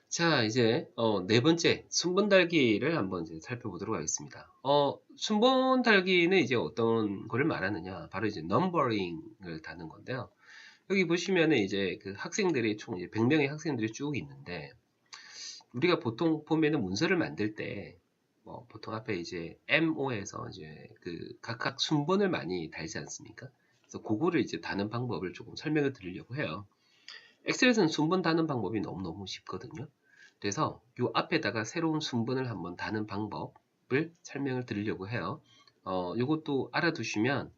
자, 이제 네 번째 순번 달기를 한번 이제 살펴보도록 하겠습니다. 순번 달기는 이제 어떤 거를 말하느냐? 바로 이제 넘버링을 다는 건데요. 여기 보시면은 이제 그 학생들이 총 이제 100명의 학생들이 쭉 있는데 우리가 보통 보면은 문서를 만들 때 보통 앞에 이제 MO에서 이제 그 각각 순번을 많이 달지 않습니까? 그래서 그거를 이제 다는 방법을 조금 설명을 드리려고 해요. 엑셀에서는 순번 다는 방법이 너무너무 쉽거든요. 그래서 요 앞에다가 새로운 순번을 한번 다는 방법을 설명을 드리려고 해요. 요것도 알아두시면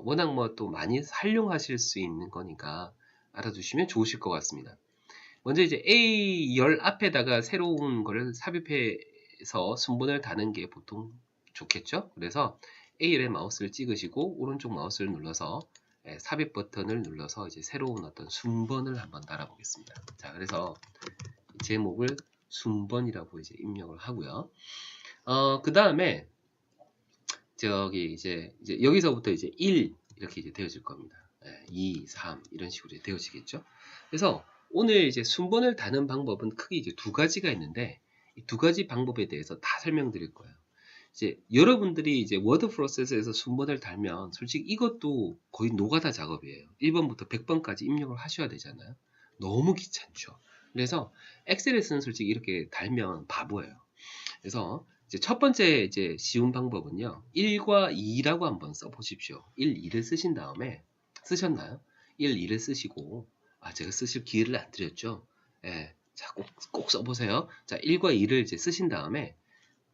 워낙 뭐 또 많이 활용하실 수 있는 거니까 알아두시면 좋으실 것 같습니다. 먼저 이제 A 열 앞에다가 새로운 거를 삽입해서 순번을 다는 게 보통 좋겠죠? 그래서 A열에 마우스를 찍으시고 오른쪽 마우스를 눌러서 삽입 버튼을 눌러서 이제 새로운 어떤 순번을 한번 달아보겠습니다. 자, 그래서 제목을 순번이라고 이제 입력을 하고요. 그 다음에 저기 이제 여기서부터 이제 1 이렇게 이제 되어질 겁니다. 2, 3 이런 식으로 이제 되어지겠죠. 그래서 오늘 이제 순번을 다는 방법은 크게 이제 두 가지가 있는데 이 두 가지 방법에 대해서 다 설명드릴 거예요. 이제 여러분들이 이제 워드 프로세서에서 순번을 달면 솔직히 이것도 거의 노가다 작업이에요. 1번부터 100번까지 입력을 하셔야 되잖아요. 너무 귀찮죠. 그래서 엑셀에서는 솔직히 이렇게 달면 바보예요. 그래서 이제 첫 번째 이제 쉬운 방법은요. 1과 2라고 한번 써보십시오. 1, 2를 쓰신 다음에 쓰셨나요? 1, 2를 쓰시고 제가 쓰실 기회를 안 드렸죠. 예. 자, 꼭 써보세요. 자, 1과 2를 이제 쓰신 다음에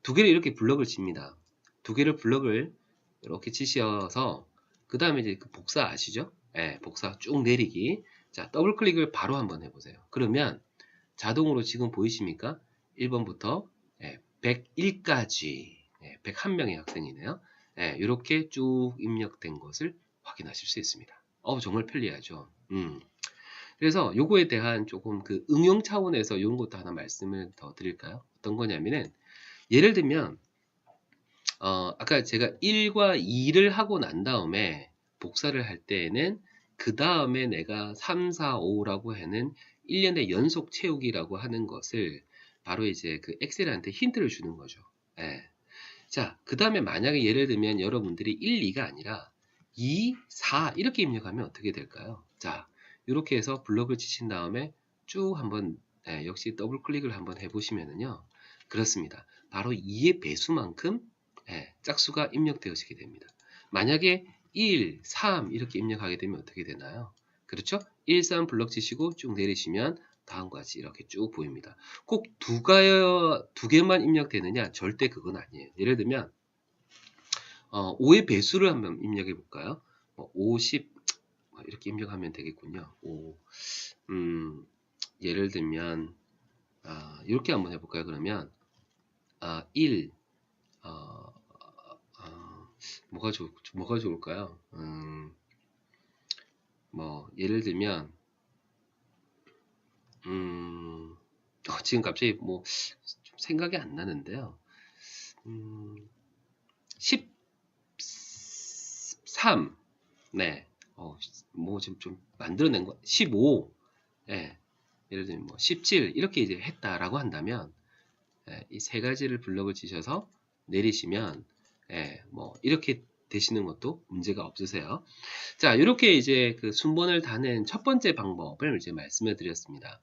두 개를 이렇게 블럭을 칩니다. 두 개를 블럭을 이렇게 치셔서 그 다음에 이제 그 복사 아시죠? 예, 복사 쭉 내리기. 자, 더블 클릭을 바로 한번 해보세요. 그러면 자동으로 지금 보이십니까? 1번부터 101까지 101명의 학생이네요. 이렇게 쭉 입력된 것을 확인하실 수 있습니다. 정말 편리하죠. 그래서 요거에 대한 조금 그 응용 차원에서 이런 것도 하나 말씀을 더 드릴까요? 어떤 거냐면은 예를 들면 아까 제가 1과 2를 하고 난 다음에 복사를 할 때에는 그 다음에 내가 3, 4, 5라고 하는 1년의 연속 채우기라고 하는 것을 바로 이제 그 엑셀한테 힌트를 주는 거죠. 예. 자, 그 다음에 만약에 예를 들면 여러분들이 1, 2가 아니라 2, 4 이렇게 입력하면 어떻게 될까요? 자, 이렇게 해서 블럭을 치신 다음에 쭉 한번 역시 더블 클릭을 한번 해보시면은요. 그렇습니다. 바로 2의 배수만큼 짝수가 입력되어지게 됩니다. 만약에 1, 3 이렇게 입력하게 되면 어떻게 되나요? 그렇죠? 1, 3 블럭 치시고 쭉 내리시면 다음과 같이 이렇게 쭉 보입니다. 꼭 두 개만 입력되느냐? 절대 그건 아니에요. 예를 들면 5의 배수를 한번 입력해 볼까요? 50 이렇게 입력하면 되겠군요. 5 예를 들면 이렇게 한번 해볼까요? 그러면 1 뭐가 좋을까요? 예를 들면 지금 갑자기 뭐 생각이 안 나는데요. 13 네. 뭐 지금 좀 만들어낸 거 15 예를 들면 뭐 17 이렇게 이제 했다라고 한다면 이 세 가지를 블럭을 치셔서 내리시면 뭐 이렇게 되시는 것도 문제가 없으세요. 자, 이렇게 이제 그 순번을 다는 첫 번째 방법을 이제 말씀해 드렸습니다.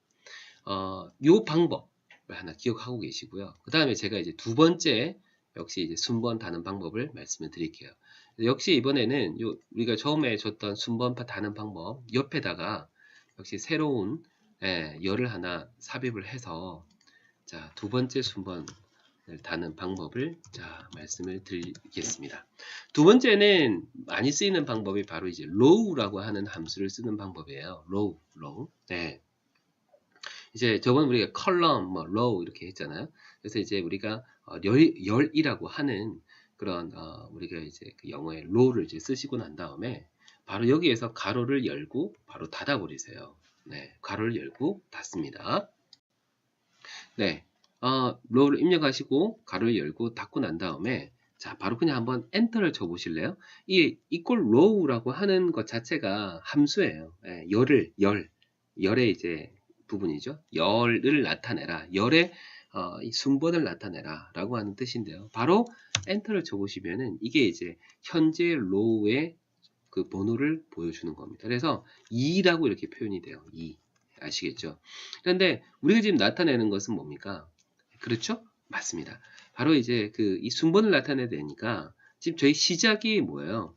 요 방법을 하나 기억하고 계시고요. 그 다음에 제가 이제 두 번째 역시 이제 순번 다는 방법을 말씀을 드릴게요. 역시 이번에는 우리가 처음에 줬던 순번 다는 방법 옆에다가 역시 새로운 열을 하나 삽입을 해서 자, 두 번째 순번을 다는 방법을 자, 말씀을 드리겠습니다. 두 번째는 많이 쓰이는 방법이 바로 이제 row라고 하는 함수를 쓰는 방법이에요. row. 네. 이제 저번 우리가 column, row 이렇게 했잖아요. 그래서 이제 우리가 열이라고 하는 그런 우리가 이제 그 영어의 row를 이제 쓰시고 난 다음에 바로 여기에서 가로를 열고 바로 닫아 버리세요. 네, 가로를 열고 닫습니다. 네, row를 입력하시고 가로를 열고 닫고 난 다음에 자, 바로 그냥 한번 엔터를 쳐 보실래요? 이 equal row라고 하는 것 자체가 함수예요. 열에 이제 부분이죠. 열을 나타내라. 열의 이 순번을 나타내라 라고 하는 뜻인데요. 바로 엔터를 쳐보시면은 이게 이제 현재 로우의 그 번호를 보여주는 겁니다. 그래서 2라고 이렇게 표현이 돼요. 2. 아시겠죠? 그런데 우리가 지금 나타내는 것은 뭡니까? 그렇죠? 맞습니다. 바로 이제 그 이 순번을 나타내야 되니까 지금 저희 시작이 뭐예요?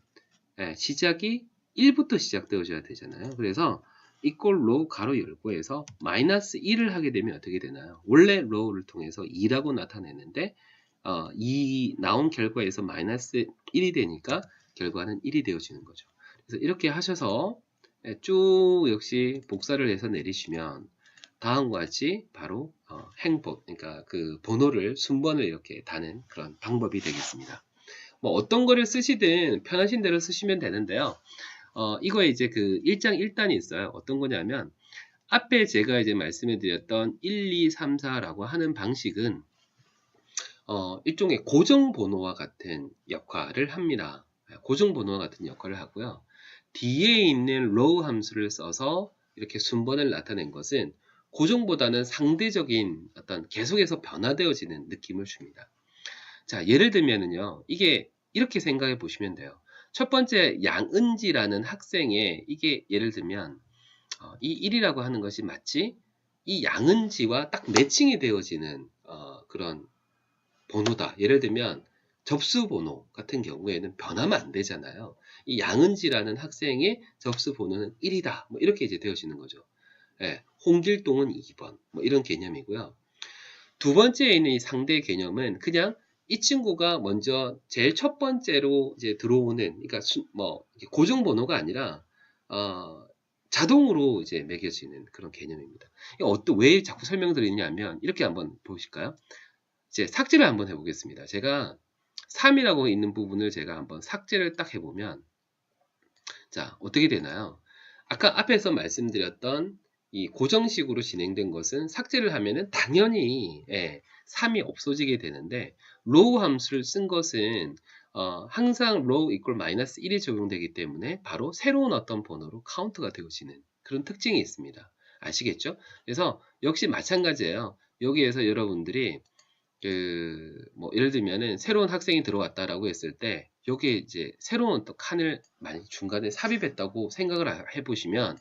예, 시작이 1부터 시작되어져야 되잖아요. 그래서 이꼴 로 가로 열고 해서 마이너스 1을 하게 되면 어떻게 되나요? 원래 로우를 통해서 2라고 나타내는데 2 나온 결과에서 마이너스 1이 되니까 결과는 1이 되어지는 거죠. 그래서 이렇게 하셔서 쭉 역시 복사를 해서 내리시면 다음과 같이 바로 행복, 그러니까 그 번호를 순번을 이렇게 다는 그런 방법이 되겠습니다. 뭐 어떤 거를 쓰시든 편하신 대로 쓰시면 되는데요. 이거에 이제 그 1장 1단이 있어요. 어떤 거냐면 앞에 제가 이제 말씀해 드렸던 1, 2, 3, 4라고 하는 방식은 일종의 고정 번호와 같은 역할을 합니다. 고정 번호와 같은 역할을 하고요. 뒤에 있는 row 함수를 써서 이렇게 순번을 나타낸 것은 고정보다는 상대적인 어떤 계속해서 변화되어지는 느낌을 줍니다. 자, 예를 들면은요, 이게 이렇게 생각해 보시면 돼요. 첫 번째 양은지라는 학생의 이게 예를 들면 이 1이라고 하는 것이 마치 이 양은지와 딱 매칭이 되어지는 그런 번호다. 예를 들면 접수 번호 같은 경우에는 변하면 안 되잖아요. 이 양은지라는 학생의 접수 번호는 1이다. 뭐 이렇게 이제 되어지는 거죠. 예, 홍길동은 2번. 뭐 이런 개념이고요. 두 번째에 있는 이 상대 개념은 그냥 이 친구가 먼저 제일 첫 번째로 이제 들어오는, 그러니까 고정 번호가 아니라 자동으로 이제 매겨지는 그런 개념입니다. 왜 자꾸 설명드리냐면 이렇게 한번 보실까요? 이제 삭제를 한번 해보겠습니다. 제가 3이라고 있는 부분을 제가 한번 삭제를 딱 해보면 자, 어떻게 되나요? 아까 앞에서 말씀드렸던 이 고정식으로 진행된 것은 삭제를 하면은 당연히 3이 없어지게 되는데 row 함수를 쓴 것은 항상 row equal 마이너스 1이 적용되기 때문에 바로 새로운 어떤 번호로 카운트가 되어지는 그런 특징이 있습니다. 아시겠죠? 그래서 역시 마찬가지예요. 여기에서 여러분들이 예를 들면은 새로운 학생이 들어왔다라고 했을 때 여기에 이제 새로운 또 칸을 많이 중간에 삽입했다고 생각을 해보시면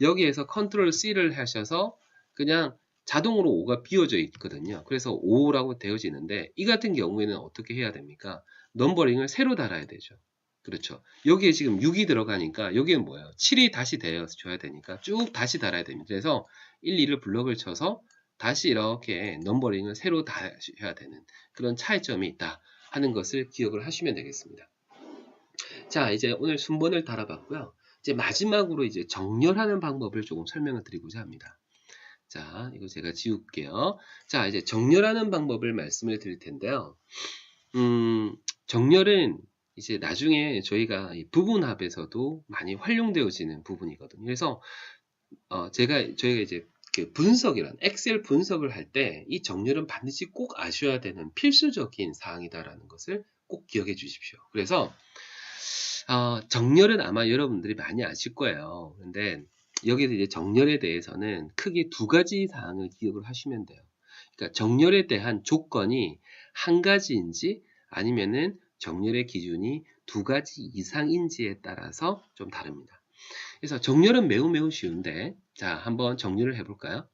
여기에서 컨트롤 C를 하셔서 그냥 자동으로 5가 비워져 있거든요. 그래서 5라고 되어지는데 이 같은 경우에는 어떻게 해야 됩니까? 넘버링을 새로 달아야 되죠. 그렇죠. 여기에 지금 6이 들어가니까 여기는 뭐예요? 7이 다시 되어줘야 되니까 쭉 다시 달아야 됩니다. 그래서 1, 2를 블럭을 쳐서 다시 이렇게 넘버링을 새로 다셔야 되는 그런 차이점이 있다 하는 것을 기억을 하시면 되겠습니다. 자, 이제 오늘 순번을 달아봤고요. 이제 마지막으로 이제 정렬하는 방법을 조금 설명을 드리고자 합니다. 자, 이거 제가 지울게요. 자, 이제 정렬하는 방법을 말씀을 드릴 텐데요. 정렬은 이제 나중에 저희가 부분합에서도 많이 활용되어지는 부분이거든요. 그래서 저희가 이제 그 분석이란 엑셀 분석을 할 때 이 정렬은 반드시 꼭 아셔야 되는 필수적인 사항이다라는 것을 꼭 기억해 주십시오. 그래서 정렬은 아마 여러분들이 많이 아실 거예요. 근데 여기서 이제 정렬에 대해서는 크게 두 가지 사항을 기억을 하시면 돼요. 그러니까 정렬에 대한 조건이 한 가지인지 아니면은 정렬의 기준이 두 가지 이상인지에 따라서 좀 다릅니다. 그래서 정렬은 매우 쉬운데 자, 한번 정렬을 해볼까요?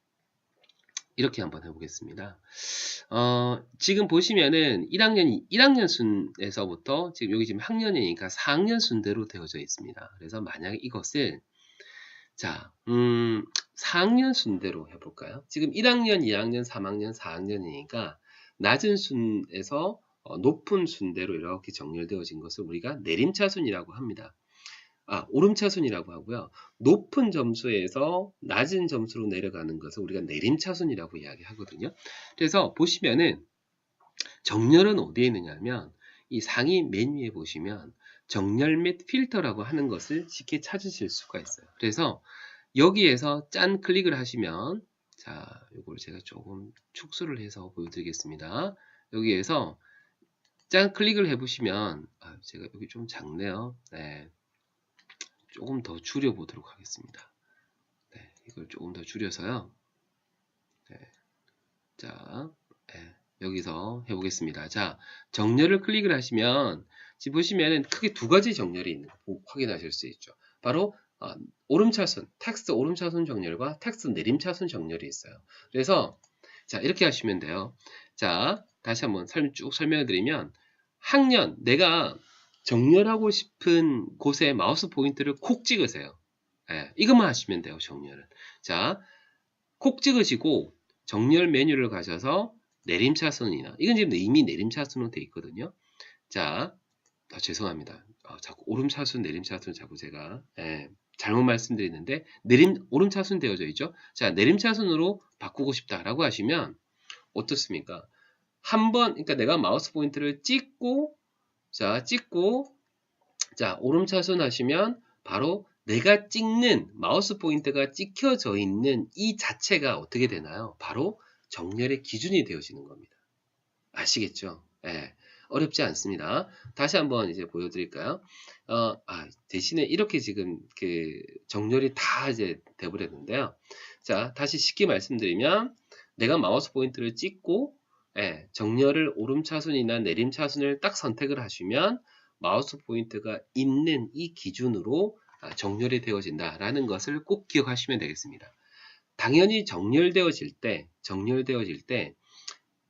이렇게 한번 해보겠습니다. 지금 보시면은 1학년 순에서부터 지금 여기 지금 학년이니까 4학년 순대로 되어져 있습니다. 그래서 만약에 이것을 자, 4학년 순대로 해볼까요? 지금 1학년, 2학년, 3학년, 4학년이니까 낮은 순에서 높은 순대로 이렇게 정렬되어진 것을 우리가 내림차순이라고 합니다. 오름차순이라고 하고요. 높은 점수에서 낮은 점수로 내려가는 것을 우리가 내림차순이라고 이야기하거든요. 그래서 보시면은 정렬은 어디에 있느냐 하면 이 상위 맨 위에 보시면 정렬 및 필터라고 하는 것을 쉽게 찾으실 수가 있어요. 그래서 여기에서 짠 클릭을 하시면 자, 이걸 제가 조금 축소를 해서 보여드리겠습니다. 여기에서 짠 클릭을 해보시면 제가 여기 좀 작네요. 네. 조금 더 줄여보도록 하겠습니다. 네, 이걸 조금 더 줄여서요. 자, 여기서 해보겠습니다. 자, 정렬을 클릭을 하시면 지금 보시면은 크게 두 가지 정렬이 있는 거 확인하실 수 있죠. 바로 오름차순, 텍스트 오름차순 정렬과 텍스트 내림차순 정렬이 있어요. 그래서 자, 이렇게 하시면 돼요. 자, 다시 한번 쭉 설명을 드리면 학년, 내가 정렬하고 싶은 곳에 마우스 포인트를 콕 찍으세요. 이것만 하시면 돼요, 정렬은. 자, 콕 찍으시고 정렬 메뉴를 가셔서 내림차순이나, 이건 지금 이미 내림차순으로 돼 있거든요. 자, 죄송합니다. 자꾸 오름차순, 내림차순 자꾸 제가 잘못 말씀드리는데 오름차순 되어져 있죠. 자, 내림차순으로 바꾸고 싶다라고 하시면 어떻습니까? 그러니까 내가 마우스 포인트를 찍고 자, 오름차순 하시면 바로 내가 찍는 마우스 포인트가 찍혀져 있는 이 자체가 어떻게 되나요? 바로 정렬의 기준이 되어지는 겁니다. 아시겠죠? 어렵지 않습니다. 다시 한번 이제 보여드릴까요? 대신에 이렇게 지금 그 정렬이 다 이제 돼버렸는데요. 자, 다시 쉽게 말씀드리면 내가 마우스 포인트를 찍고 정렬을 오름차순이나 내림차순을 딱 선택을 하시면 마우스 포인트가 있는 이 기준으로 정렬이 되어진다라는 것을 꼭 기억하시면 되겠습니다. 당연히 정렬되어질 때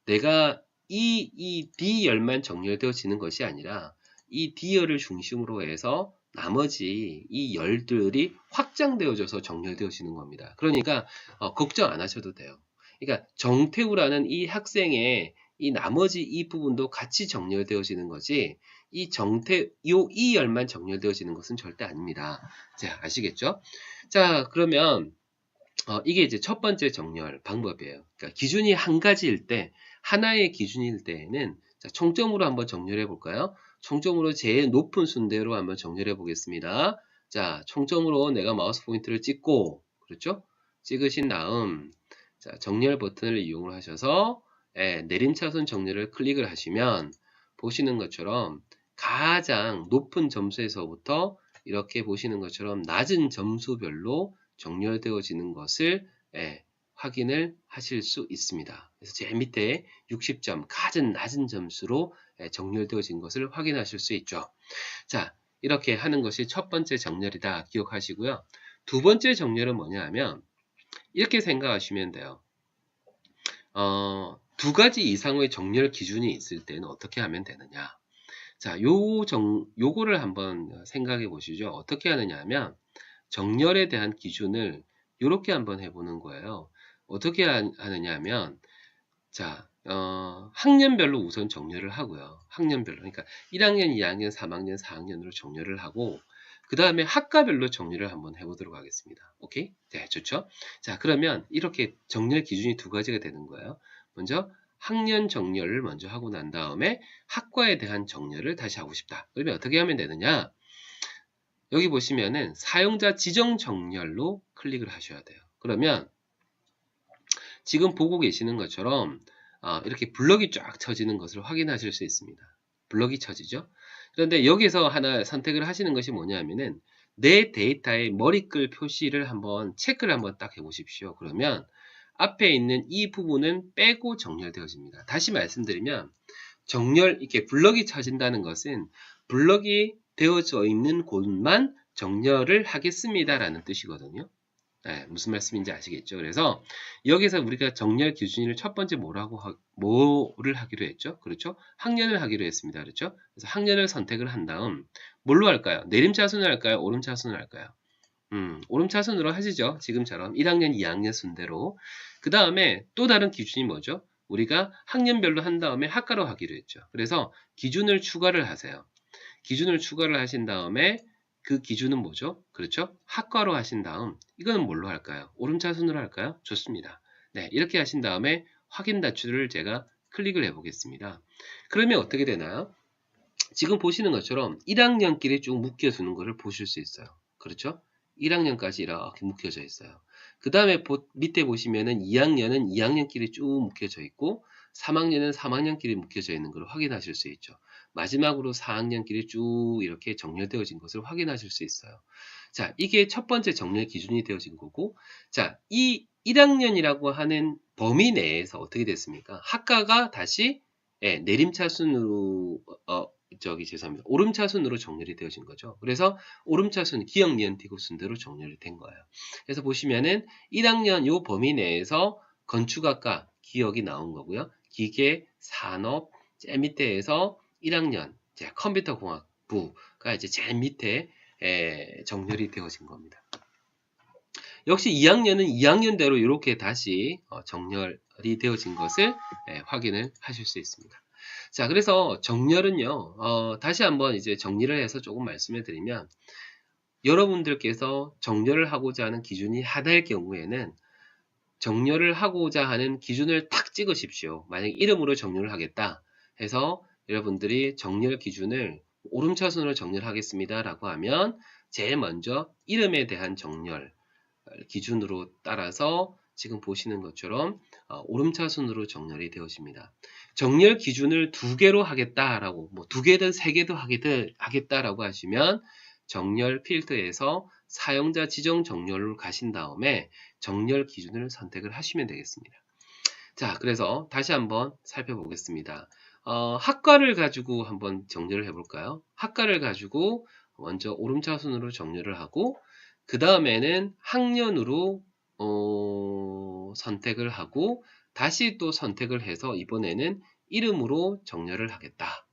내가 이 D열만 정렬되어지는 것이 아니라 이 D열을 중심으로 해서 나머지 이 열들이 확장되어져서 정렬되어지는 겁니다. 그러니까 걱정 안 하셔도 돼요. 그러니까 정태우라는 이 학생의 이 나머지 이 부분도 같이 정렬되어지는 거지 이 열만 정렬되어지는 것은 절대 아닙니다. 자, 아시겠죠? 자, 그러면 이게 이제 첫 번째 정렬 방법이에요. 그러니까 기준이 한 가지일 때, 하나의 기준일 때에는 자, 총점으로 한번 정렬해 볼까요? 총점으로 제일 높은 순대로 한번 정렬해 보겠습니다. 자, 총점으로 내가 마우스 포인트를 찍고, 그렇죠? 찍으신 다음, 자, 정렬 버튼을 이용을 하셔서 내림차순 정렬을 클릭을 하시면 보시는 것처럼 가장 높은 점수에서부터 이렇게 보시는 것처럼 낮은 점수별로 정렬되어지는 것을 확인을 하실 수 있습니다. 그래서 제일 밑에 60점 가장 낮은 점수로 정렬되어진 것을 확인하실 수 있죠. 자, 이렇게 하는 것이 첫 번째 정렬이다 기억하시고요. 두 번째 정렬은 뭐냐 하면 이렇게 생각하시면 돼요. 두 가지 이상의 정렬 기준이 있을 때는 어떻게 하면 되느냐. 자, 요거를 한번 생각해 보시죠. 어떻게 하느냐 하면 정렬에 대한 기준을 이렇게 한번 해보는 거예요. 어떻게 하느냐 하면 자, 학년별로 우선 정렬을 하고요. 학년별로. 그러니까 1학년, 2학년, 3학년, 4학년으로 정렬을 하고 그 다음에 학과별로 정렬을 한번 해보도록 하겠습니다. 오케이? 네, 좋죠? 자, 그러면 이렇게 정렬 기준이 두 가지가 되는 거예요. 먼저 학년 정렬을 먼저 하고 난 다음에 학과에 대한 정렬을 다시 하고 싶다. 그러면 어떻게 하면 되느냐? 여기 보시면은 사용자 지정 정렬로 클릭을 하셔야 돼요. 그러면 지금 보고 계시는 것처럼 이렇게 블럭이 쫙 쳐지는 것을 확인하실 수 있습니다. 블럭이 쳐지죠? 그런데 여기서 하나 선택을 하시는 것이 뭐냐면은 내 데이터의 머리글 표시를 한번 체크를 한번 딱 해보십시오. 그러면 앞에 있는 이 부분은 빼고 정렬되어집니다. 다시 말씀드리면 이렇게 블럭이 쳐진다는 것은 블럭이 되어져 있는 곳만 정렬을 하겠습니다라는 뜻이거든요. 무슨 말씀인지 아시겠죠? 그래서 여기서 우리가 정렬 기준을 첫 번째 뭐를 하기로 했죠? 그렇죠? 학년을 하기로 했습니다. 그렇죠? 그래서 학년을 선택을 한 다음 뭘로 할까요? 내림차순을 할까요? 오름차순을 할까요? 오름차순으로 하시죠. 지금처럼 1학년, 2학년 순대로. 그 다음에 또 다른 기준이 뭐죠? 우리가 학년별로 한 다음에 학과로 하기로 했죠. 그래서 기준을 추가를 하세요. 기준을 추가를 하신 다음에 그 기준은 뭐죠? 그렇죠? 학과로 하신 다음 이거는 뭘로 할까요? 오름차순으로 할까요? 좋습니다. 네, 이렇게 하신 다음에 확인 닫출을 제가 클릭을 해 보겠습니다. 그러면 어떻게 되나요? 지금 보시는 것처럼 1학년끼리 쭉 묶여주는 것을 보실 수 있어요. 그렇죠? 1학년까지 이렇게 묶여져 있어요. 그 다음에 밑에 보시면은 2학년은 2학년끼리 쭉 묶여져 있고 3학년은 3학년끼리 묶여져 있는 걸 확인하실 수 있죠. 마지막으로 4학년끼리 쭉 이렇게 정렬되어진 것을 확인하실 수 있어요. 자, 이게 첫 번째 정렬 기준이 되어진 거고, 자, 이 1학년이라고 하는 범위 내에서 어떻게 됐습니까? 학과가 다시 내림차순으로 죄송합니다. 오름차순으로 정렬이 되어진 거죠. 그래서 오름차순 기역 니은 디귿 순대로 정렬이 된 거예요. 그래서 보시면은 1학년 요 범위 내에서 건축학과 기역이 나온 거고요. 기계, 산업, 제일 밑에에서 1학년 컴퓨터공학부가 이제 제일 밑에 정렬이 되어진 겁니다. 역시 2학년은 2학년대로 이렇게 다시 정렬이 되어진 것을 확인을 하실 수 있습니다. 자, 그래서 정렬은요, 다시 한번 이제 정리를 해서 조금 말씀을 드리면, 여러분들께서 정렬을 하고자 하는 기준이 하나일 경우에는 정렬을 하고자 하는 기준을 딱 찍으십시오. 만약 이름으로 정렬을 하겠다 해서 여러분들이 정렬 기준을 오름차순으로 정렬하겠습니다 라고 하면 제일 먼저 이름에 대한 정렬 기준으로 따라서 지금 보시는 것처럼 오름차순으로 정렬이 되어집니다. 정렬 기준을 2개로 하겠다라고, 뭐 2개든 3개도 하겠다라고 하시면 정렬 필드에서 사용자 지정 정렬로 가신 다음에 정렬 기준을 선택을 하시면 되겠습니다. 자, 그래서 다시 한번 살펴보겠습니다. 학과를 가지고 한번 정렬을 해볼까요? 학과를 가지고 먼저 오름차순으로 정렬을 하고 그 다음에는 학년으로 선택을 하고 다시 또 선택을 해서 이번에는 이름으로 정렬을 하겠다.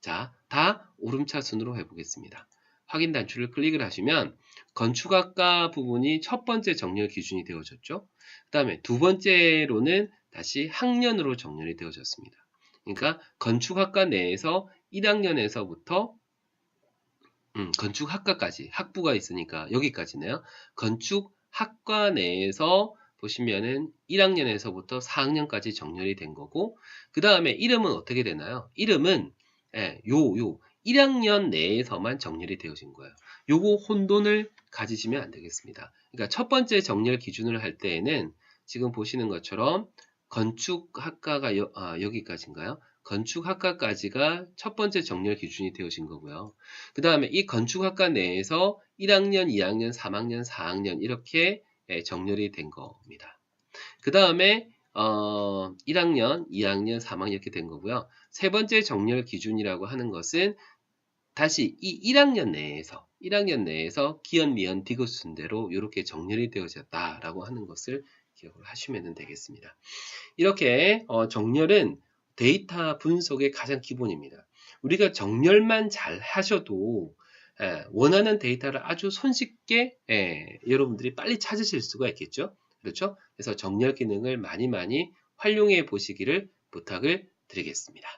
자, 다 오름차순으로 해보겠습니다. 확인 단추를 클릭을 하시면 건축학과 부분이 첫 번째 정렬 기준이 되어졌죠. 그 다음에 두 번째로는 다시 학년으로 정렬이 되어졌습니다. 그러니까 건축학과 내에서 1학년에서부터 건축학과까지 학부가 있으니까 여기까지네요. 건축학과 내에서 보시면은 1학년에서부터 4학년까지 정렬이 된 거고 그 다음에 이름은 어떻게 되나요? 이름은 1학년 내에서만 정렬이 되어진 거예요. 요거 혼돈을 가지시면 안 되겠습니다. 그러니까 첫 번째 정렬 기준을 할 때에는 지금 보시는 것처럼 건축학과가 여기까지인가요? 건축학과까지가 첫 번째 정렬 기준이 되어진 거고요. 그 다음에 이 건축학과 내에서 1학년, 2학년, 3학년, 4학년 이렇게 정렬이 된 겁니다. 그 다음에 1학년, 2학년, 3학년 이렇게 된 거고요. 세 번째 정렬 기준이라고 하는 것은 다시 이 1학년 내에서 기역, 니은, 디귿 순대로 이렇게 정렬이 되어졌다라고 하는 것을 기억을 하시면 되겠습니다. 이렇게 정렬은 데이터 분석의 가장 기본입니다. 우리가 정렬만 잘 하셔도 원하는 데이터를 아주 손쉽게 여러분들이 빨리 찾으실 수가 있겠죠. 그렇죠? 그래서 정렬 기능을 많이 활용해 보시기를 부탁을 드리겠습니다.